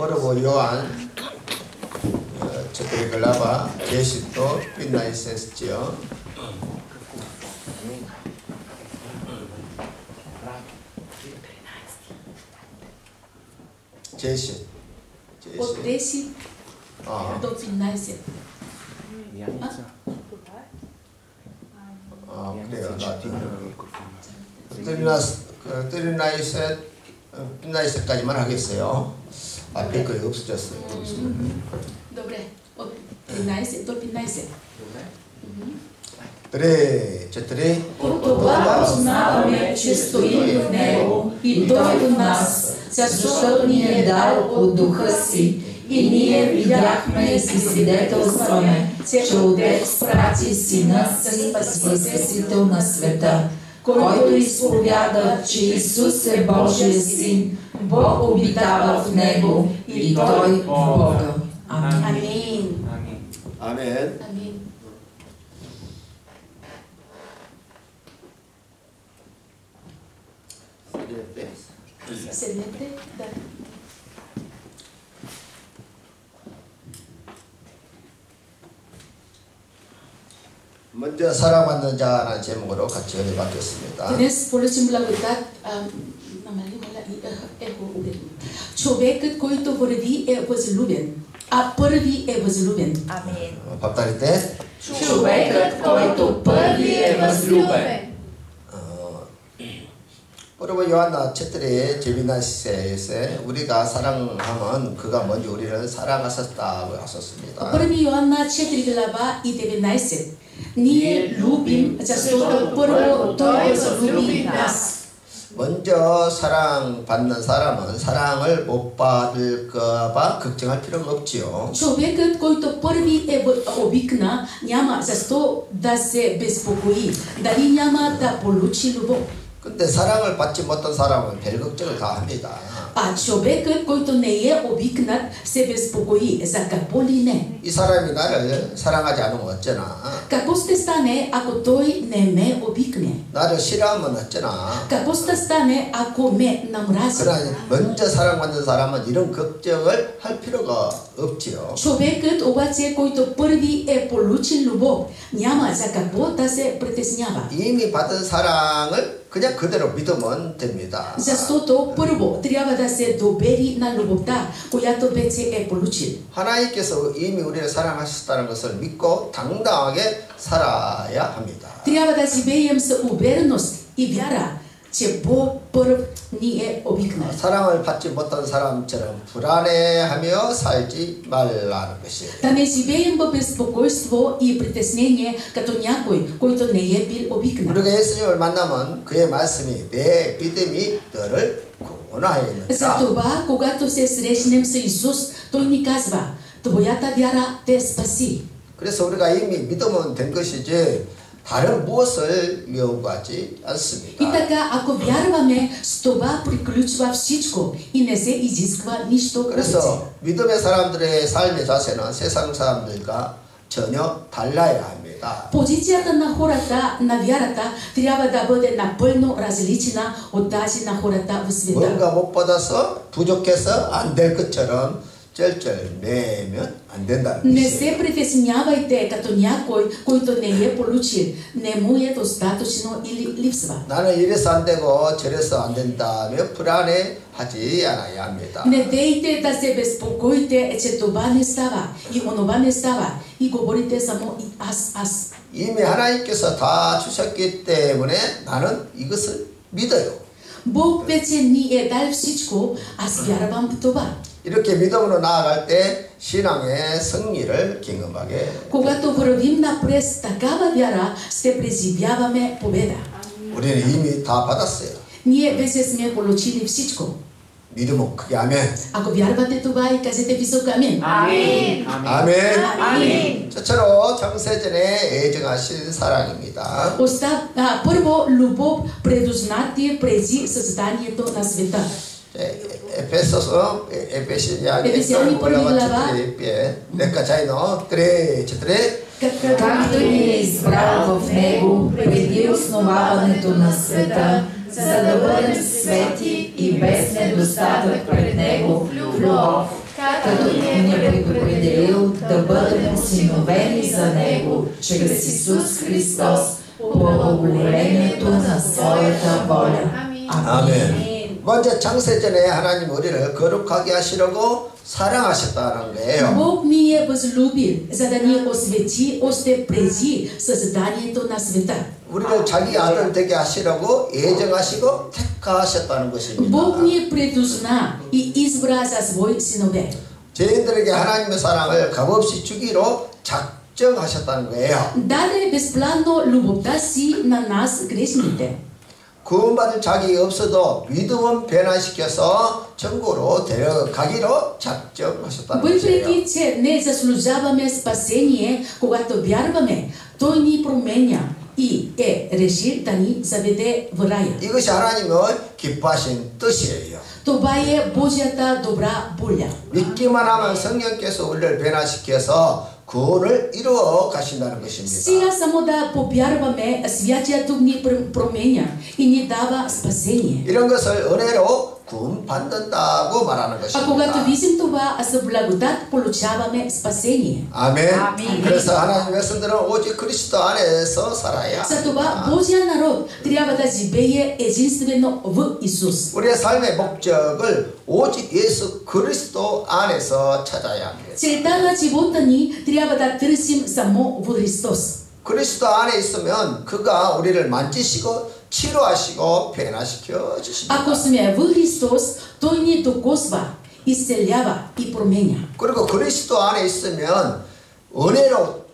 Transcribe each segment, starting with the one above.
Първо Йоан 4 глава 10 до 15 стих. От 10 до 15. 그래요. 15까지만 하겠어요. 앞에 거의 없어졌어요. Добре. От 13 до 15. 3, 4. От това познаваме, че стоим в Него и Той в нас, защото ни е дал от Духа си. И ние видяхме и свидетелстваме, че Отец прати Сина си Спасител на света, който изповяда, че Исус е Божия Син, Бог обитава в Него и Той в Бога. Амин. 아멘. Амин. Седнете, да. 먼저 사랑받는 자라는 제목으로 같이 은혜 받겠습니다. Днес получим благодат. Човекът, който върви, е възлюбен, а първи е възлюбен. Амин. 밥다리 때 Човекът, който първи е възлюбен. 여러분 요한나 챕터에 제비나시에서 우리가 사랑하면 그가 먼저 우리를 사랑하셨다고 하셨습니다. Първи Йоанна 4 глава и 19. Ние любим, защото първо Той възлюби нас. 먼저 사랑받는 사람은 사랑을 못 받을까봐 걱정할 필요가 없지요. Човекът, който първи е обикна, няма защо да се безпокои. Дали няма да получи любов. 근데 사랑을 받지 못한 사람은 별 걱정을 다 합니다. А човекът, който не е обикнат, се безпокои. За какво ли не? 이 사람이 나를 사랑하지 않으면 어쩌나? Какво ще стане, ако той не ме обикне? 나를 싫어하면 어쩌나? Какво ще стане, ако ме намрази? 그러나 먼저 사랑받는 사람은 이런 걱정을 할 필요가 없지요. Човекът обаче, който първи е получил любов, няма за какво да се притеснява. 이미 받은 사랑을 그냥 그대로 믿으면 됩니다. Защото първо трябва да се довери на любовта, която вече е получил. 하나님께서 이미 우리를 사랑하셨다는 것을 믿고 당당하게 살아야 합니다. Трябва да живеем с увереност и вяра, че Бог първ ни е обикнал. 사랑을 받지 못한 사람처럼 불안해하며 살지 말라는 것이에요. Да не живеем в безпокойство и притеснение като някой, който не е бил обикнал. 우리가 예수님을 만나면 그의 말씀이 내 믿음이 너를 구원하여 있는다. Затова, когато се срещнем с Исус, Той ни казва, твоята вяра те спаси. 그래서 우리가 이미 믿으면 된 것이지 다른 무엇을 요구하지 않습니다. И така, ако вярваме, с това приключва всичко и не се изисква нищо повече. 그래서 믿음의 사람들의 삶의 자세는 세상 사람들과 전혀 달라야 합니다. Позицията на хората, на вярата, трябва да бъде напълно различна от тази на хората в света. 뭔가 못 받아서 부족해서 안 될 것처럼 쩔쩔매면 안 된다는 Не 것이에요. се притеснявайте като някой, който не е получил, не му е достатъчно или липсва. 나는 이래서 안 되고 저래서 안 된다며 불안해하지 않아야 합니다. Не дейте да се безпокоите, че това не става и онова не става и говорите само аз. 이미 하나님께서 다 주셨기 때문에 나는 이것을 믿어요. Бог вече ни е дал всичко, аз вярвам в това. 이렇게 믿음으로 나아갈 때 신앙의 승리를 경험하게. Когато вървим напред с такава вяра, ще преживяваме победа. 우리는 이미 다 받았어요. Ние вече сме получили всичко. 믿으면 크게 아멘. Ако вярвате това и кажете високо амин. Амин. 아멘. Амин. 저처럼 창세전에 애정하신 사랑입니다. Първо, любов предузнати преди създанието на света. 에페소서 에페시아니 내가 자이노 그래 저들의 Както ни е избрал в Него преди основаването на света, за да бъдем свети и без недостатък пред Него в любов, като ни е предопределил да бъдем усиновени за Него чрез Исус Христос по благоволението на Своята воля. 아멘. 먼저 창세전에 하나님 우리를 거룩하게 하시려고 사랑하셨다는 거예요. Бог ни е възлюбил, за да ни освети още преди създанието на света. 우리를 자기 아들 되게 하시려고 예정하시고 택하셨다는 것입니다. Бог ни е предузна и избра за свои синове. 죄인들에게 하나님의 사랑을 값없이 주기로 작정하셨다는 거예요. Даде безплатно любовта си на нас грешните. 구원받을 자격이 없어도 믿음은 변화시켜서 천국으로 데려가기로 작정하셨다는 것이에요. Въпреки че не заслужаваме спасение, когато вярваме, Той ни променя и е решил да ни заведе в рая. 이것이 하나님의 기뻐하신 뜻이에요. Това е Божията добра воля. 믿기만 하면 성령께서 우리를 변화시켜서 구원을 이루어 가신다는 것입니다. Сега само да повярваме, Святия Дух ни променя и ни дава спасение. 이런 것을 은혜로 구원받는다고 말하는 А когато 것입니다. видим това, с благодат получаваме спасение. 아멘. 아멘. 그래서 하나님의 백성들은 오직 그리스도 안에서 살아야 Затова 합니다. Божия народ трябва да живее единствено в Исус. 우리의 삶의 목적을 오직 예수 그리스도 안에서 찾아야 합니다. Целта на живота ни трябва да търсим само в Христос. 그리스도 안에 있으면 그가 우리를 만지시고 치료하시고 변화시켜 주십니다. Ако сме в Христос, Той ни докосва, изцелява и променя. 그리고 그리스도 안에 있으면 은혜로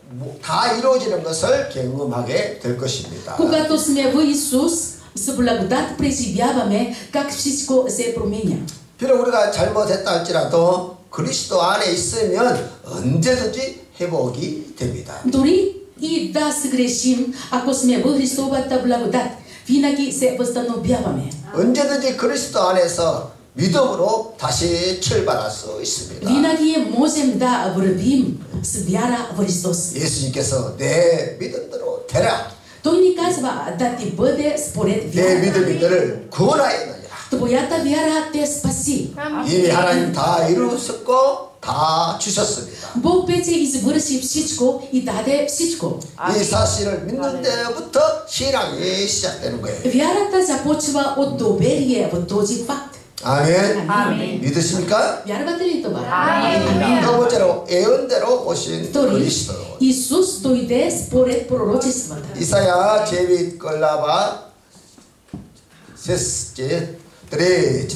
다 이루어지는 것을 경험하게 될 것입니다. Когато сме в Исус, с благодат преживяваме как всичко се променя. 비록 우리가 잘못했다 할지라도 그리스도 안에 있으면 언제든지 회복이 됩니다. Дори и да сгрешим, ако сме в Христовата благодат, винаги се възстановяваме. 언제든지 그리스도 안에서 믿음으로 다시 출발할 수 있습니다. Винаги можем да вървим с вяра в Христос. 예수님께서 내 믿음대로 되라. Той ни казва да ти бъде според 내 вяра. 믿음이 너를 구원하였느니라. Твоята вяра те спаси. 이미 하나님 다 이루셨고 다 주셨습니다. Бог вече извърши всичко и даде всичко. 이 사실을 믿는 데부터 신앙이 시작되는 거예요. Вярата започва от доверие в този факт. 아멘. 아멘. 믿으십니까? Вярвате ли това? 아멘. 두 번째로 예언대로 오신 Втори, 그리스도. Исус дойде според пророчествата. 이사야 제윗 걸라바 세스제 드레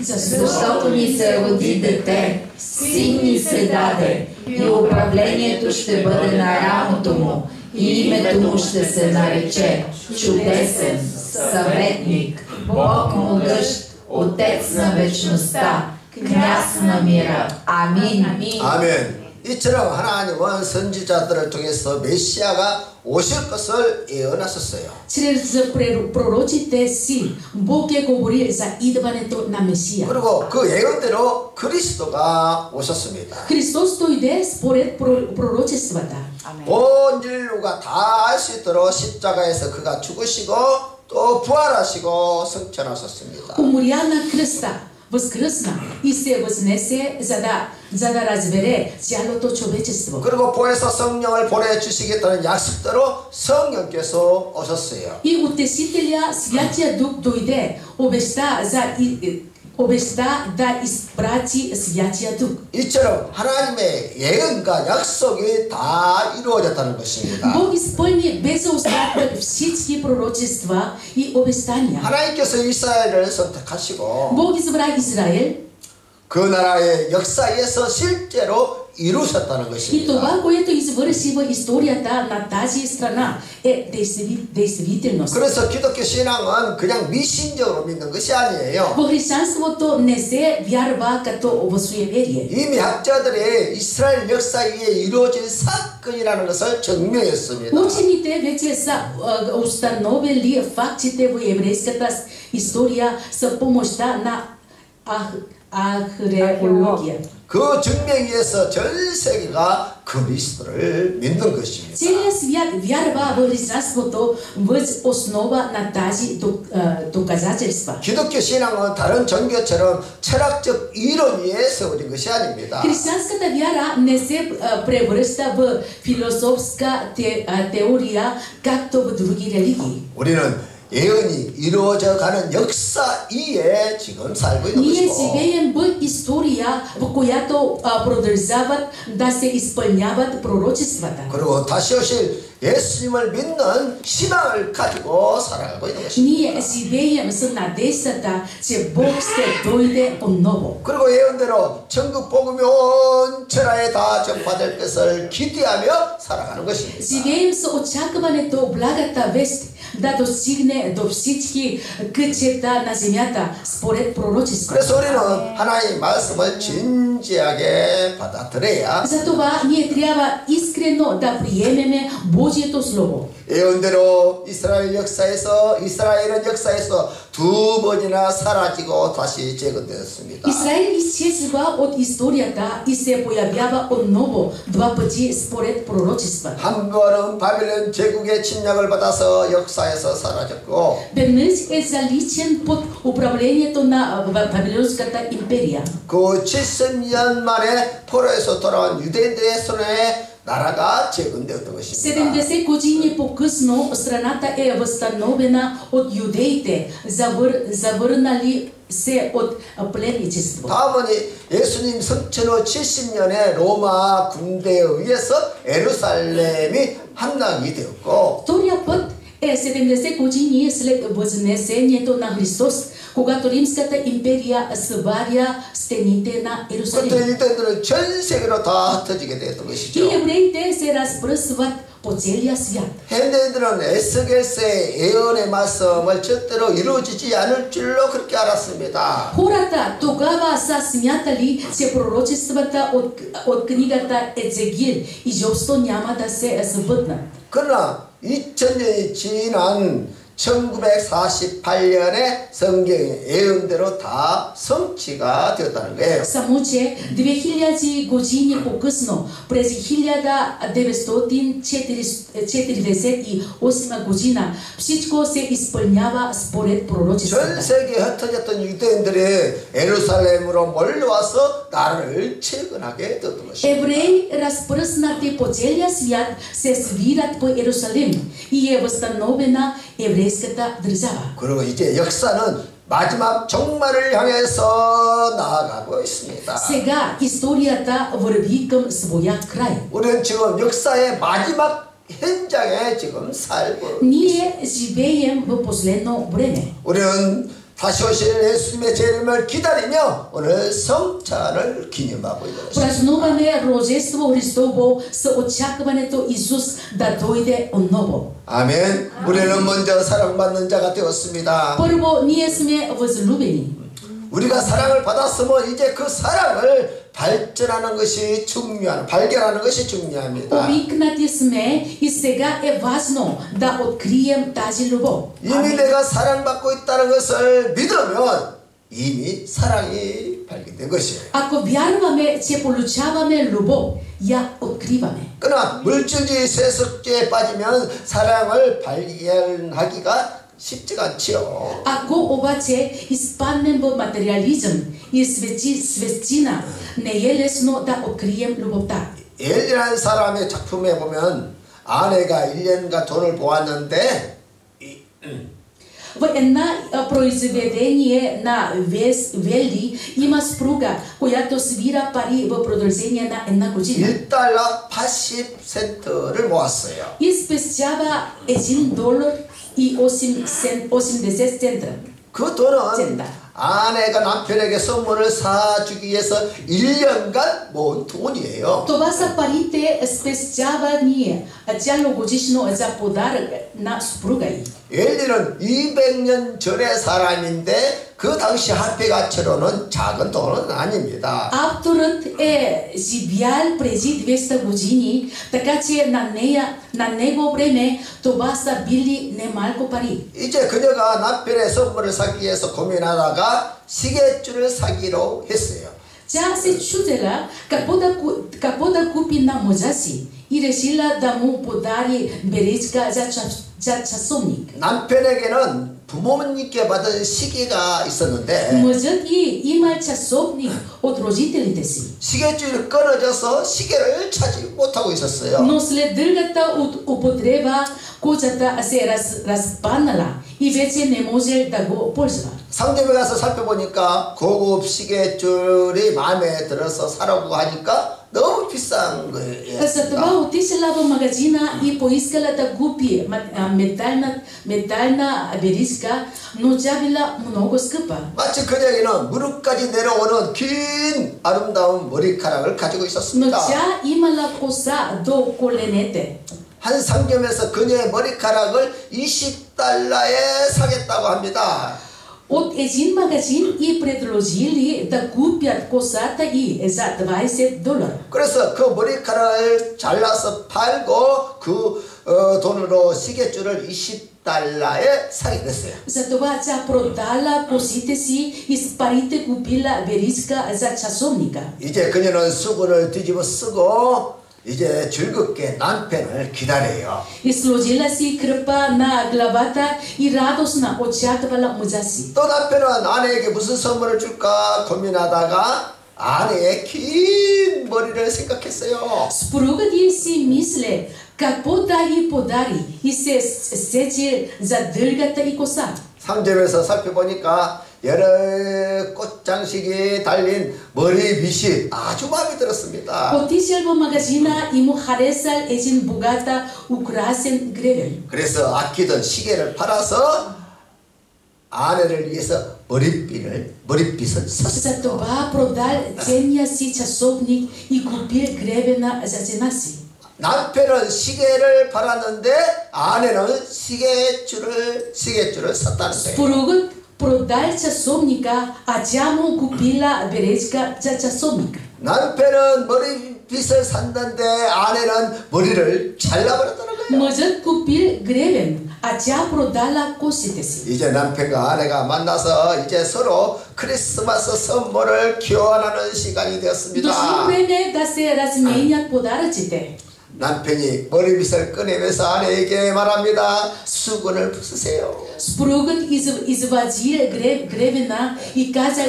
Защото ни се роди дете, син ни се даде, и управлението ще бъде на рамото му, и името му ще се нарече Чудесен, Съветник, Бог могъщ, Отец на вечността, Княз на мира. Амин. 아멘. 이처럼 하나님은 선지자들을 통해서 메시아가 오실 것을 예언하셨어요. Чрез пророците си Бог е говорил за идването на Месия. 그리고 그 예언대로 그리스도가 오셨습니다. Христос дойде според пророчествата. 온 인류가 다 알 수 있도록 십자가에서 그가 죽으시고 또 부활하시고 승천하셨습니다. Умря на кръста, възкръсна и се възнесе, за да разбере цялото човечество. 그리고 보혜사 성령을 보내주시겠다는 약속대로 성령께서 오셨어요. И утешителя Святия Дух дойде, обеща да изпрати Святия Дух. 이처럼 하나님의 예언과 약속이 다 이루어졌다는 것입니다. Бог изпълни без остатък всички пророчества и обещания. 하나님께서 이스라엘을 선택하시고 Бог избра Израел 그 나라의 역사에서 실제로 이루셨다는 и 것입니다. това, което извърши в историята на тази страна е действителност. 그래서 기독교 신앙은 그냥 미신적으로 믿는 것이 아니에요. В християнството не се вярва като в суеверие. 이미 학자들이 이스라엘 역사 위에 이루어진 사건이라는 것을 증명했습니다. Учените вече са установили фактите в еврейската история с помощта на археология. 그 증명에 의해서 전 세계가 그리스도를 믿는 것입니다. Целият свят вярва в християнството въз основа на тази доказателства. 기독교 신앙은 다른 종교처럼 철학적 이론 위에 세워진 것이 아닙니다. Християнската вяра не се превръща в философска теория, както в други религии. 우리는 예언이 이루어져 가는 역사 위에 지금 살고 있는 Ние 것이고 живеем в история, в която продължават да се изпълняват пророчествата. 그리고 다시 오실 예수님을 믿는 신앙을 가지고 살아가고 있는 것입니다. Ние живеем с надеждата, че Бог ще дойде отново. 그리고 예언대로 천국 복음이 온 천하에 다 전파될 것을 기대하며 살아가는 것입니다. Живеем с очакването благата вест да достигне до всички кътчета на земята според пророчеството. 그래서 우리는 하나님의 말씀을 진지하게 받아들여야 Затова ние трябва искрено да приемеме Божието Слово. 예언대로 이스라엘은 역사에서 두 번이나 사라지고 다시 재건되었습니다. Израил изчезва от историята и се появява отново два пъти според пророчествата. 한 번은 바빌론 제국의 침략을 받아서 역사에서 사라졌고 Веднъж е заличен под управлението на Вавилонската империя. 그 70년 만에 포로에서 돌아온 유대인들의 손에 나라가 재건되었던 것입니다. 70 години по-късно страната е възстановена от юдеите, завърнали се от пленничество. 다음은 예수님 성천 후 70년에 로마 군대에 의해서 예루살렘이 함락이 되었고 Втория път е 70 години след възнесението на Христос, когато Римската империя сваря стените на Иерусалим. 그때 유대인들은 전 세계로 다 흩어지게 되었던 И 것이죠. евреите се разпръсват по целия свят. 현대인들은 에스겔서의 예언의 말씀을 절대로 이루어지지 않을 줄로 그렇게 알았습니다. Хората тогава са смятали, че пророчествата от книгата Езекиил изобщо няма да се сбъднат. 그러나 2000년이 지난 1948년에 성경의 예언대로 다 성취가 되었다는 거예요. Само че 2000 години по-късно, през 1948 година, всичко се изпълнява според 전 пророчествата. 세계에 흩어졌던 유대인들이 예루살렘으로 몰려와서 나라를 재건하게 되었던 것입니다. Евреи, разпръснати по целия свят, се свират по Иерусалим и е възстановена еврейската държава. 그리고 이제 역사는 마지막 종말을 향해서 나아가고 있습니다. Сега историята върви към своя край. 우리는 지금 역사의 마지막 현장에 지금 살고 Ние живеем в последно време. 우리는 다시 오실 예수님의 재림을 기다리며 오늘 성찬을 기념하고 있는 것입니다. Празнуваме Рождество Христово с очакването Исус да дойде отново. 아멘. 우리는 먼저 사랑받는 자가 되었습니다. Първо, ние сме възлюбени. 우리가 사랑을 받았으면 이제 그 사랑을 발견하는 것이 중요합니다. Обикнати сме и сега е важно да открием тази любов. 이미 내가 사랑받고 있다는 것을 믿으면 이미 사랑이 발견된 것이에요. Ако вярваме, че получаваме любов, я откриваме. 그러나 물질주의 세속주의에 빠지면 사랑을 발견하기가 쉽지가 않지요. Ако обаче изпаднем в материализъм и светчина, не е лесно да открием любовта. 엘리라는 사람의 작품에 보면 아내가 1년간 돈을 모았는데 В една произведение на Вели има спруга, която свира пари в продължение на една година. $1 80센트를 모았어요. И спестява $1.80 цента. 그 돈은 아내가 남편에게 선물을 사주기 위해서 1년간 모은 돈이에요. Това са парите спестявания цялогодишно за подарък на съпруга й. 엘리는 200년 전의 사람인데 그 당시 화폐 가치로는 작은 돈은 아닙니다. Авторът е живял преди 200 години, така че на него време това са били немалко пари. 이제 그녀가 남편의 선물을 사기 위해서 고민하다가 시계줄을 사기로 했어요. Тя се чудела какво да купи на мъжа си и решила да му подари беричка за часовник. 남편에게는 부모님께 받은 시계가 있었는데 Мъжът 이 имал часовник от родителите си. 시계줄이 끊어져서 시계를 찾지 못하고 있었어요. Но след дългата от употреба кожата се разпаднала и вече не може да го ползва. 상점에 가서 살펴보니까 고급 시계줄이 마음에 들어서 사라고 하니까 너무 비싼 거예요. Затова отишла в магазина и поискала да купи метална беричка, но тя била много скъпа. 마치 그녀에게는 무릎까지 내려오는 긴 아름다운 머리카락을 가지고 Но 있었습니다. тя имала коса до коленете. 한 상점에서 그녀의 머리카락을 $20에 사겠다고 합니다. От един магазин и предложили да купят косата 이 за $20. 그래서 그 머리카락을 잘라서 팔고 그 돈으로 시계줄을 $20에 사게 됐어요. Затова тя продала косите си и с парите купила беричка за часовника. 이제 그녀는 수건을 뒤집어 쓰고 이제 즐겁게 남편을 기다려요. И сложила си кръпа на главата и радостно очаквала мъжа си. 또 남편은 아내에게 무슨 선물을 줄까 고민하다가 아내의 긴 머리를 생각했어요. Съпругът ѝ си мисле какво да ѝ подари и се сече за дългата й коса. 상점에서 살펴보니까 여러 꽃장식이 달린 머리빗이 아주 마음에 들었습니다. Отишъл в магазина и му харесал един богата украсен гребен. 그래서 아끼던 시계를 팔아서 아내를 위해서 머리빗을 샀어요. Затова продал ценния си часовник и купил гребена за жена си. 남편은 시계를 팔았는데 아내는 시계줄을 샀다는 거예요. Съпругът продал часовника, а тя му купила беречка за часовника. 남편은 머리빗을 샀는데 아내는 머리를 잘라버렸다는 거예요. Мъжът купил гребен, а тя продала косите си. 이제 남편과 아내가 만나서 이제 서로 크리스마스 선물을 교환하는 시간이 되었습니다. Дошло време да се разменят подаръците. 남편이 머리빗을 꺼내면서 아내에게 말합니다. 수건을 벗으세요. Съпругът извадил гребена и каза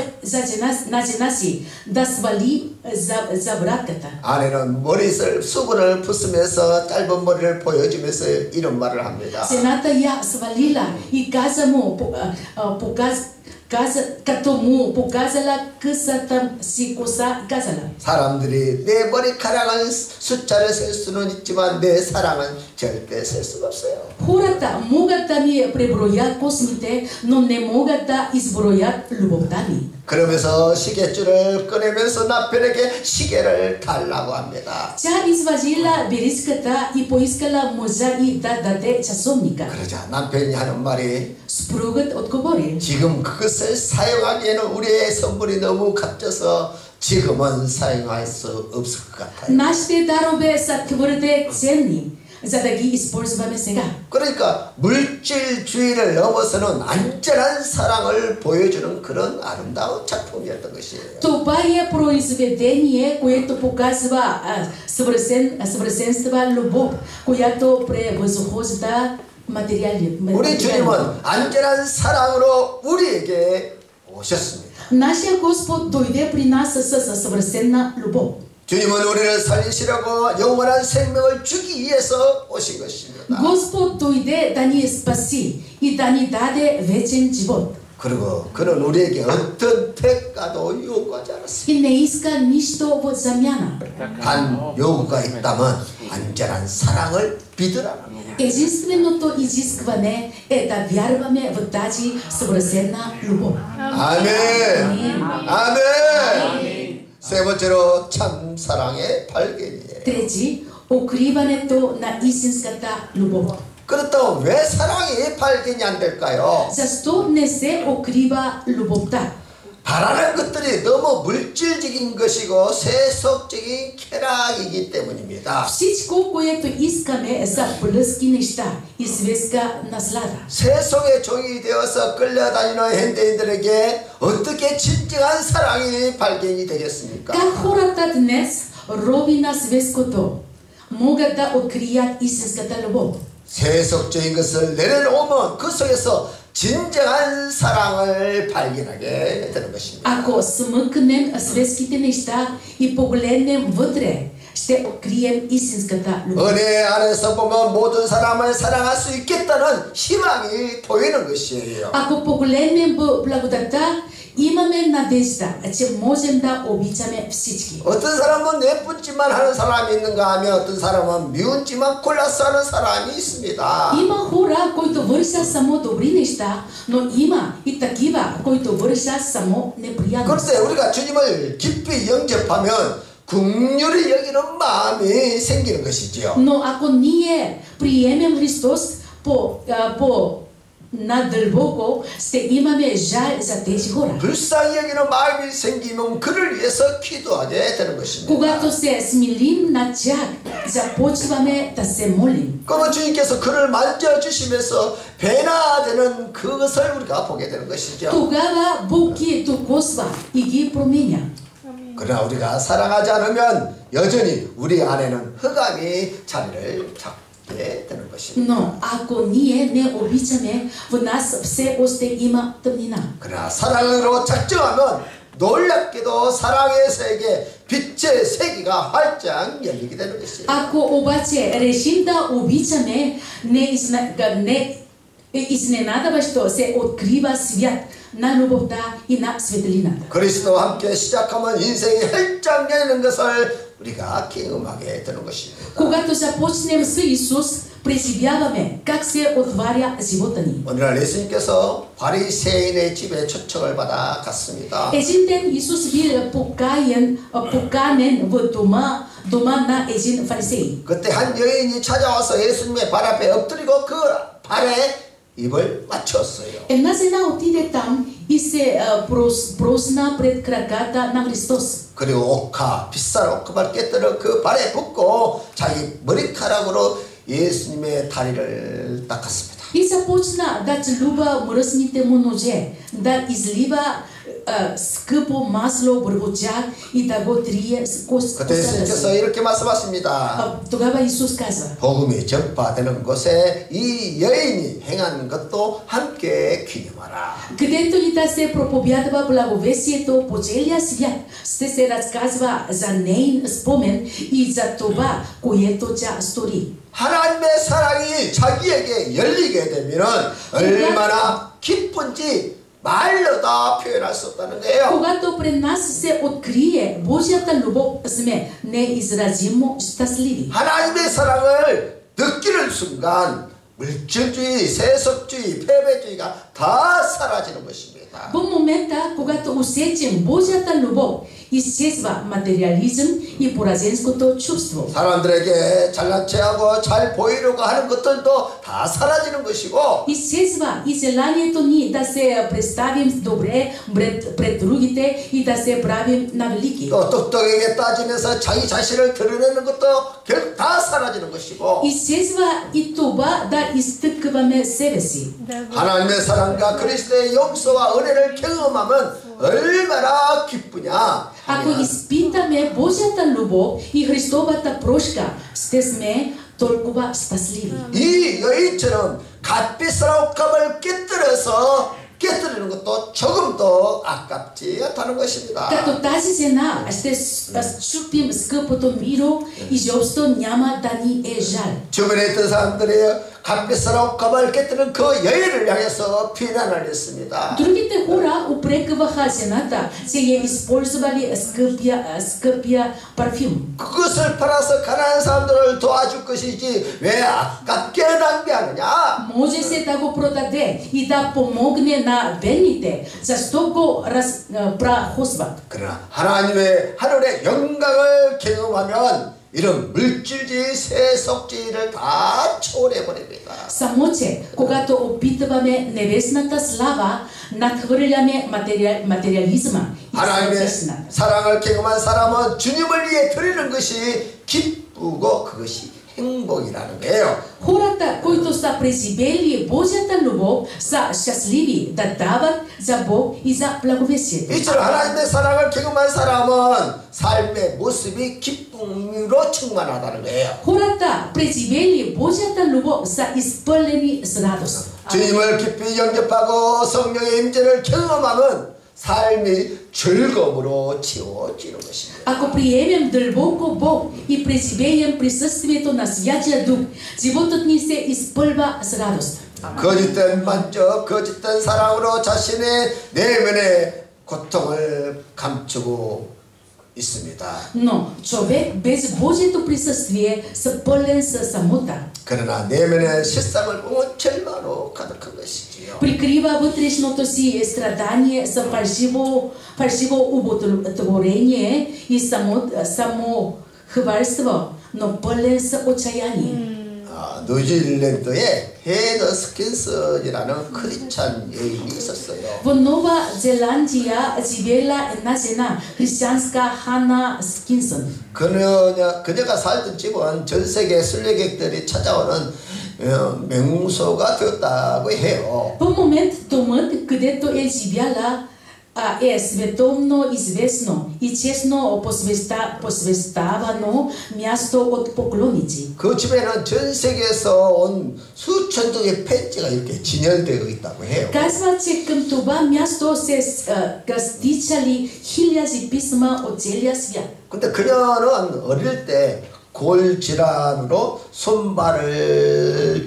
на жена си да свали завратката. 아내는 수건을 벗으면서 짧은 머리를 보여주면서 이런 말을 합니다. Жената я свалила и каза му, като му показала късата си коса, казала: 사람들이 내 머리카락은 숫자를 셀 수는 있지만 내 사랑은 절대 셀 수가 없어요. хората могат да ми преброят космите, но не могат да изброят любовта ми. 그러면서 시계줄을 꺼내면서 남편에게 시계를 달라고 합니다. Тя извадила беричката и поискала мъжа и да даде часовника. 그러자 남편이 하는 말이 Съпругът отговори: 지금 그것을 사용하기에는 우리의 선물이 너무 값져서 지금은 사용할 수 없을 것 같아요. Нашите дарове са твърде ценни, за да ги използваме сега. 그러니까 물질주의를 넘어서는 안전한 사랑을 보여주는 그런 아름다운 작품이었던 것이에요. Това е произведение, което показва съвършенства любов, която превъзхожда материали. 우리 주님은 안전한 사랑으로 우리에게 오셨습니다. Нашия Господ дойде при нас със съвършена любов. 주님은 우리를 살리시려고 영원한 생명을 주기 위해서 오신 것입니다. Господ дойде да ни спаси и да ни даде вечен живот. 그리고 그는 우리에게 어떤 대가도 요구하지 않았습니다. И не иска нищо в замяна. 단 요구가 있다면 안전한 사랑을 믿으라는 거예요. Единственото изискване е да вярваме в тази съвършена любов. 아멘. 아멘. 세 번째로 참 사랑의 발견이에요. Трети, укриването на истинската любов. 그렇다고 왜 사랑이 발견이 안 될까요? Защо не се укрива любовта? 바라는 것들이 너무 물질적인 것이고 세속적인 쾌락이기 때문입니다. Всичко, което искаме са плътски неща и светска наслада. 세속의 종이 되어서 끌려다니는 현대인들에게 어떻게 진정한 사랑이 발견이 되겠습니까? Как хората днес, роби на светското, могат да открият истинската любов? 세속적인 것을 내려놓으면 그 속에서 진정한 사랑을 발견하게 되는 것입니다. Ако смъкнем светските неща и погледнем вътре, ще открием истинската любов. 은혜 안에서 보면 모든 사람을 사랑할 수 있겠다는 희망이 보이는 것이에요. Ако погледнем благодата, имаме надежда, че можем да обичаме всички. 어떤 사람은 예쁜짓만 하는 사람이 있는가 하면 어떤 사람은 미운짓만 골라서 하는 사람이 있습니다. Има хора, които вършат само добри неща, но има и такива, които вършат само неприятности. 그런데 우리가 주님을 깊이 영접하면 긍휼히 여기는 마음이 생기는 것이지요. Но ако ние приемем Христос по надълбоко, ще имаме жал за тези хора. 불쌍히 여기는 마음이 생기면 그를 위해서 기도하게 되는 것입니다. Когато се смилим на тях, започваме да се молим. 그러면 주님께서 그를 만져주시면서 변화되는 그것을 우리가 보게 되는 것이죠. Тогава Бог ги докосва и ги променя. 그러나 우리가 사랑하지 않으면 여전히 우리 안에는 흑암이 자리를 잡게 되는 것입니다. Но ако ние не обичаме, в нас все още има тъмнина. 그러나 사랑으로 작정하면 놀랍게도 사랑의 세계, 빛의 세계가 활짝 열리게 되는 것이에요. Ако обаче решим да обичаме, изненадващо се открива свят на любовта и на светлината. 그리스도와 함께 시작하면 인생이 활짝 열리는 것을 우리가 경험하게 되는 것입니다. Когато започнем с Исус, преживяваме как се отваря живота ни. 오늘날 예수님께서 바리새인의 집에 초청을 받아 갔습니다. Един ден Исус бил поканен в дома на един фарисей. 그때 한 여인이 찾아와서 예수님의 발 앞에 엎드리고 그 발에 입을 맞췄어요. Една жена отиде там и се просна пред краката на Христос. 그리고 옥화, 비싼 옥화를 깨뜨려 그 발에 붓고 자기 머리카락으로 예수님의 다리를 닦았습니다. И започна да целува мръсните му ноже, да излива скъпо масло върху тях и да го трие с косата 그때 예수님께서 си. 이렇게 말씀하십니다. Тогава Исус казва: 복음이 전파되는 곳에 이 여인이 행한 것도 함께 기념하라. където и да се проповядва благовестието по целия свят, ще се разказва за нейн спомен и за това, което тя стори. 하나님의 사랑이 자기에게 열리게 되면 얼마나 기쁜지 말로 다 표현할 수 없다는 거예요. Когато пред нас се открие Божията любов, сме неизразимо щастливи. 하나님의 사랑을 느끼는 순간 물질주의, 세속주의, 패배주의가 다 사라지는 것입니다. В момента, когато усетим Божията любов, изчезва материализъм и поразенското чувство. 사람들에게 잘난 체하고 잘 보이려고 하는 것들도 다 사라지는 것이고 Изчезва и желанието ни да се представим добре пред другите и да се правим на велики. 또 똑똑하게 따지면서 자기 자신을 드러내는 것도 결국 다 사라지는 것이고 Изчезва и това да изтъкваме себе си. 하나님의 사랑과 그리스도의 용서와 은혜를 경험하면 얼마나 기쁘냐. Ако изпитаме Божията любов и Христовата прошка, ще сме толкова щастливи. 이 여인처럼 갓빛으로 옥합을 깨뜨리는 것도 조금도 아깝지 않다는 것입니다. Като тази жена ще щупим скъпото миро и изобщо няма да ни е жал. 주변에 있던 사람들이 갓빛으로 옥합을 깨뜨리는 그 여인을 향해서 비난을 했습니다. Другите хора упрекваха жената, че я използвали скъпия парфюм. 그것을 팔아서 가난한 사람들을 도와줄 것이지 왜 아깝게 낭비하느냐? Можеше да го продаде и да помогне на бедните. Защо го прахосват? 그러나 하나님의 하늘의 영광을 경험하면 이런 물질주의, 세속주의를 다 초월해버립니다. Само че, когато опитваме небесната слава, надхвърляме материализма и 하나님의 сърдечната. 사랑을 경험한 사람은 주님을 위해 드리는 것이 기쁘고 그것이 행복이라는 거예요. Хората, които са преживели Божията любов, са щастливи да дават за Бог и за благовестието. 이처럼 하나님의 사랑을 경험한 사람은 삶의 모습이 기쁨으로 충만하다는 거예요. Хората, преживели Божията любов, са изпълнени с радост. 주님을 깊이 영접하고 성령의 임재를 경험하면 삶이 즐거움으로 채워지는 것입니다. Ако приемем дълбоко Бог и преживеем присъствието на Святия Дух, животът ни се изпълва с радост. 거짓된 만족, 거짓된 사랑으로 자신의 내면의 고통을 감추고 있습니다. Но човек без Божието присъствие са пълен със самота. 그러나 내면의 실상을 보면 절망으로 가득한 것이지요. Прикрива вътрешното си страдание за фалшиво удовлетворение и самохвалство, но пълен с отчаяние. 뉴질랜드에 헤더 스킨슨이라는 크리스찬 여인이 있었어요. В Нова Зеландия живела една жена, християнска Хана Скинсън. 그녀가 살던 집은 전 세계 순례객들이 찾아오는 명소가 되었다고 해요. В момент домът, където е живяла, е световно известно и честно посвещавано място от поклонници. 그 집에는 전 세계에서 온 수천 통의 편지가 이렇게 진열되어 있다고 해요. Казва, че към това място се стичали хиляди писма от целия свят. 근데 그녀는 어릴 때 골질환으로 손발을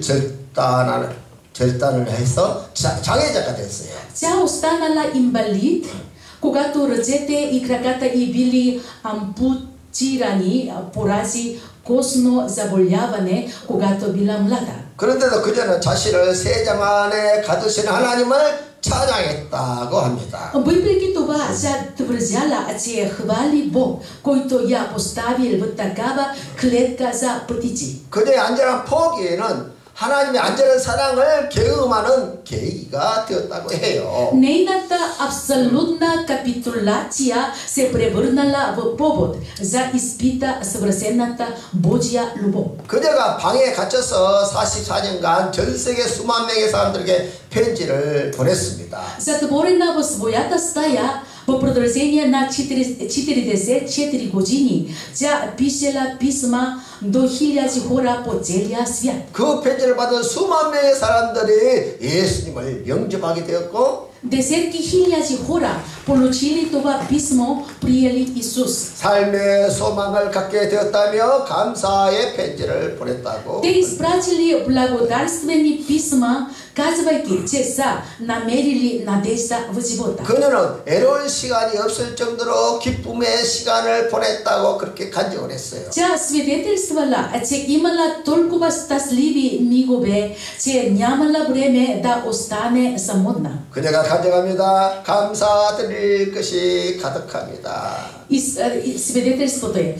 절단을 해서 장애자가 됐어요. Тя останала инвалид, когато ръцете и краката й били ампутирани поради костно заболяване, когато била млада. 그런데도 그녀는 자신을 세장 안에 가두신 하나님을 찬양했다고 합니다. Въпреки това, тя твърдяла, че хвали Бог, който я поставил в такава клетка за пътици. 그녀의 안전한 포기에는 하나님의 안전한 사랑을 경험하는 계기가 되었다고 해요. Нейната абсолютна капитулация се превърнала в повод за изпита съвършената Божия любов. 그녀가 방에 갇혀서 44년간 전 세계 수만 명의 사람들에게 편지를 보냈습니다. Затворена в своята стая в продължение на 44 години, тя пишела писма до хиляди хора по целия свят. 그 편지를 받은 수만 명의 사람들이 예수님을 영접하게 되었고 Десетки хиляди хора получили това писмо, приели Исус. 삶의 소망을 갖게 되었다며 감사의 편지를 보냈다고. Те изпратили благодарствени писма, казвайки, че са намерили надежда в живота. 그녀는 애로운 시간이 없을 정도로 기쁨의 시간을 보냈다고 그렇게 간증을 했어요. Тя свидетелствала, че имала толкова щастливи мигове, че нямала време да остане самотна. 그녀가 간증합니다. 감사드릴 것이 가득합니다. Свидетелството е: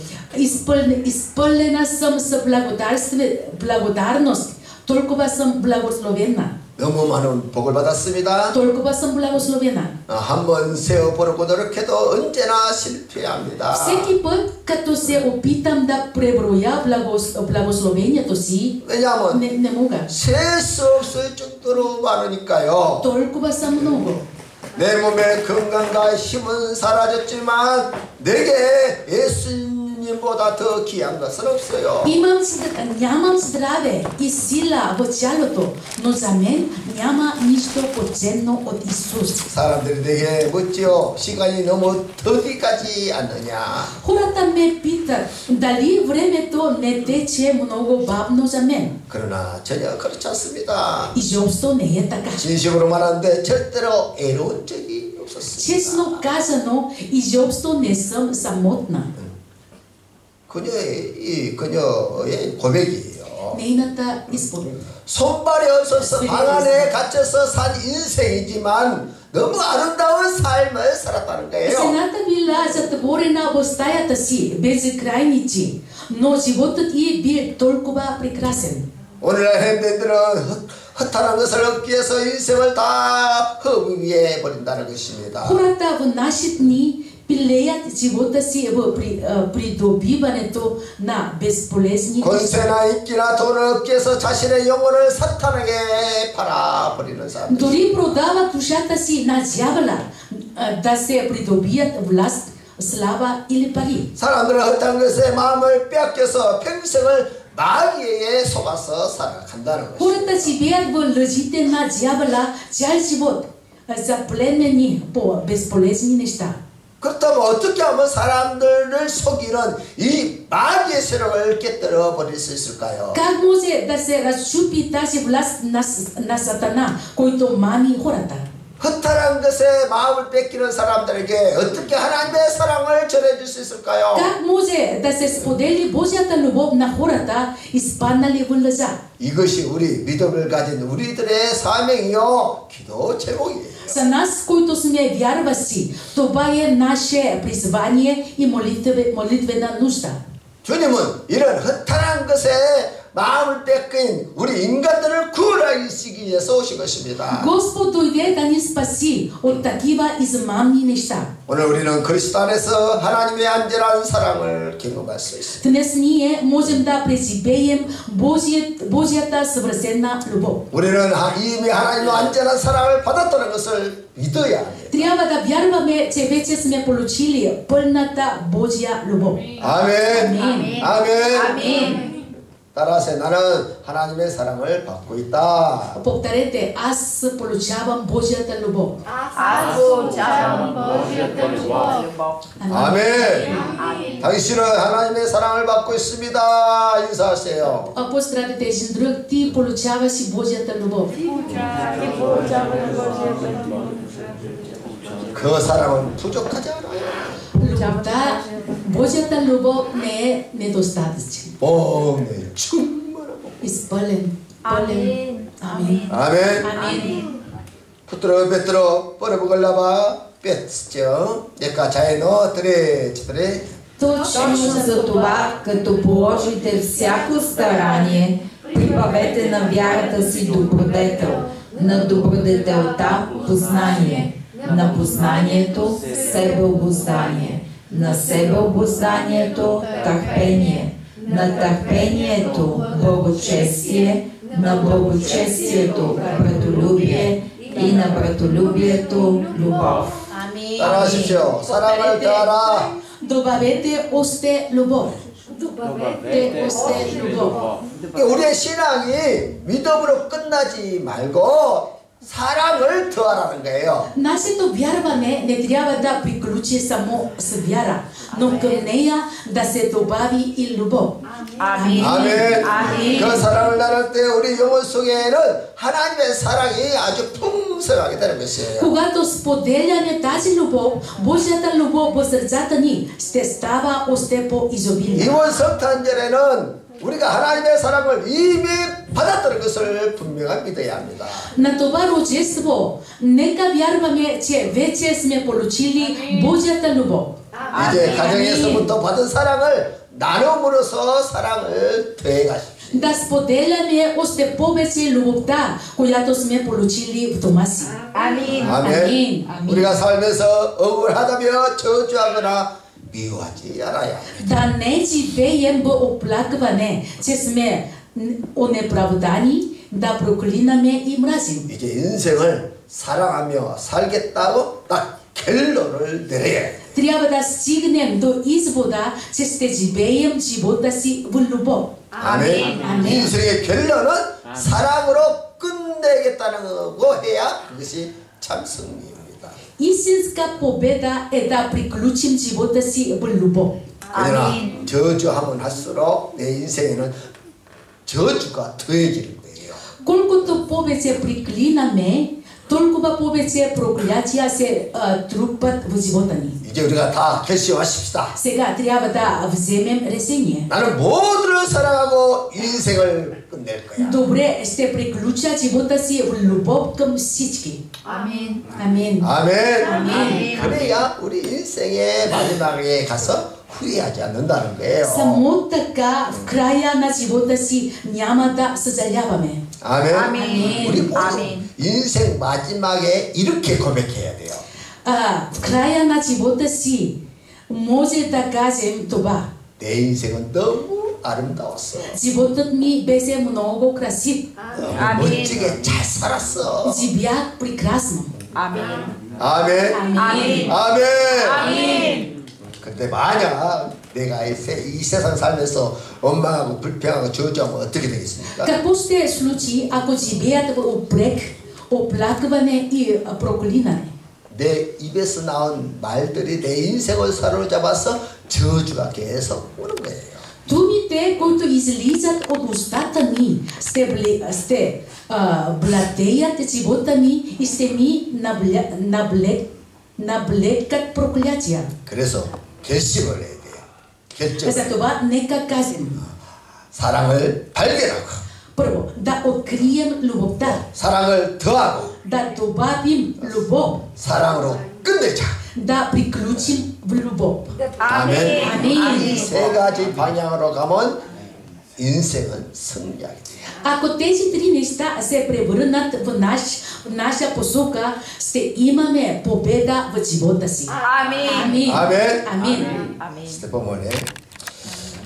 изпълнена съм с благодарност, толкова съм благословена. 너무 많은 복을 받았습니다. Толкова съм благословена. 한번 세워보려고 노력해도 언제나 실패합니다. Всеки път, като се опитам да преброя благословението си, 왜냐하면 не мога. 셀 수 없을 정도로 많으니까요. Толкова са много. 내 몸의 건강과 힘은 사라졌지만 내게 예수님보다 더 귀한 것은 없어요. Нямам здраве и сила в тялото, но за мен няма нищо по-ценно от Исус. 사람들이 내게 묻지요. 시간이 너무 더디 가지 않느냐. Хората ме питат дали времето не тече много бавно за мен. 그러나 전혀 그렇지 않습니다. Изобщо не е така. 진심으로 말하는데 절대로 애로운 적이 없었습니다. Честно казано, изобщо не съм самотна. 그녀의 고백이에요. Нейната изповед. 손발이 없어서 방 안에 갇혀서 산 인생이지만 너무 아름다운 삶을 살았다는 거예요. Жената била затворена в стаята си, без крайници, но животът 이 бил толкова прекрасен. 오늘날 현대인들은 허탈한 것을 얻기 위해서 인생을 다 허무해 버린다는 것입니다. Хората в наши дни пилеят живота си в придобиването на безполезни неща. 권세나 인기나 돈을 얻기 위해서 자신의 영혼을 사탄에게 팔아버리는 사람들. Дори продават душата си на дявола да се придобият власт, слава или пари. 사람들은 허탄 것에 마음을 빼앗겨서 평생을 마귀에게 속아서 살아간다는 것입니다. Хората живеят в лъжите на дявола цял живот, запленени по безполезни неща. 그렇다면 어떻게 하면 사람들을 속이는 이 마귀의 세력을 깨뜨려 버릴 수 있을까요? Как може да се разчупи тази власт на Сатана, който мами хората? 허탈한 것에 마음을 뺏기는 사람들에게 어떻게 하나님의 사랑을 전해줄 수 있을까요? Как може да се сподели Божията любов на хората, изпаднали в лъжа? 이것이 우리 믿음을 가진 우리들의 사명이요 기도 제목이에요. За нас, които сме вярващи, това е наше призвание и молитвена нужда. 주님은 이런 허탈한 것에 마음을 뺏긴 우리 인간들을 구원하시기 위해서 오신 것입니다. Господ дойде да ни спаси от такива измамни неща. 오늘 우리는 그리스도 안에서 하나님의 안전한 사랑을 경험할 수 있습니다. Днес ние можем да преживеем Божията съвършена любов. 우리는 이미 하나님의 안전한 사랑을 받았다는 것을 믿어야 합니다. Трябва да вярваме, че вече сме получили пълната Божия любов. 아멘. 아멘. 아멘. 아멘. 따라서 나는 하나님의 사랑을 받고 있다. Повторете, аз получавам Божията любов. Аз получавам Божията любов. 아멘. 당신은 하나님의 사랑을 받고 있습니다. 인사하세요. Поздравите един друг, ти получаваш и Божията любов. 그 사랑은 부족하지 않아요. Любовта, Божията любов не е недостатъчна. 충만하고. Изпълен, пълен. Амин. 아멘. Амин. Путро Петро поръбгалава петчо. Нека чайно тре. Точно за това, като положите всяко старание, прибавете на вярата си добродетел, на добродетелта познание, на познанието себеобуздание, на себеобузданието търпение, на търпението благочестие, на благочестието братолюбие и на братолюбието любов. Амин. 따라하십시오. 사랑을 더하라. Добавете още любов. Добавете още любов. 우리의 신앙이 믿음으로 끝나지 말고 사랑을 더하라는 거예요. Нашето вярване не трябва да приключи само с вяра, но към нея да се добави и любов. 아멘. 아멘. 그 사랑을 나눌 때 우리 영혼 속에는 하나님의 사랑이 아주 풍성하게 되는 것이에요. Когато споделяме тази любов, Божията любов в сърцата ни ще става още по-изобилна. 이번 성탄절에는 우리가 하나님의 사랑을 이미 받았다는 것을 분명히 믿어야 합니다. На това рождество, нека вярваме, че вече сме получили Божията любов. 이제 가정에서부터 받은 사랑을 나눔으로써 사랑을 더해 가십시오. Да споделяме още повече любовта, която сме получили в дома си. 아멘. 아멘. 아멘. 우리가 살면서 억울하다며 저주하거나 미워하지 않아야 합니다. Да не живеем в оплакване, че сме онеправдани, да проклинаме и мразим. 이제 인생을 사랑하며 살겠다고 딱 결론을 내려야 해요. Трябва да стигнем до извода, че ще живеем живота си в любов. 아멘. 아멘. 인생의 결론은 사랑으로 끝내겠다는 거 해야 그것이 참 승리입니다. Истинска победа е да приключим живота си в любов. 그러나 저주하면 할수록 내 인생에는 저주가 더해지는 거예요. Колкото повече приклинаме, толкова повече проклятия се трупат в живота ни. 이제 우리가 다 결심하십시다. Сега трябва да вземем решение. 나는 모두를 사랑하고 인생을 끝낼 거야. Добре, ще приключа живота си в любов към всички. Амин. Амин. 아멘. 아멘. 그래야 우리 인생의 마지막에 가서 후회하지 않는다는 거예요. Само така в края на живота си няма да съжаляваме. 아멘. 아멘. 우리 모두 아멘. 인생 마지막에 이렇게 고백해야 돼요. В края на живота си може да кажем това. 내 인생은 너무 아름다웠어. Животът ми беше много красив. 멋지게 잘 살았어. Живях прекрасно. 아멘. 아멘. 아멘. 아멘. 아멘. 근데 만약 내가 이 세상 살면서 원망하고 불평하고 저주하면 어떻게 되겠습니까? Какво ще случи, ако живеят в упрек, оплакване и проклинане? 내 입에서 나온 말들이 내 인생을 사로잡아서 저주가 계속 오는 거예요. Думите, които излизат от устата ми, ще владеят живота ми и ще ми навлекат проклятия. 그래서 결심을 해야 돼요. 결정. Затова нека кажем. 사랑을 발견하고 Първо, да открием любовта, 사랑을 더하고 да добавим любов, 사랑으로 끝내자. да приключим в любов. 아멘. 아멘. 이 세 가지 방향으로 가면 인생은 승리하게 돼요. Ако тези три неща се превърнат в наша посока, ще имаме победа в живота си. 아멘. Амин. 아멘. Амин. 아멘. 스테판 원에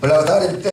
블라우다림 때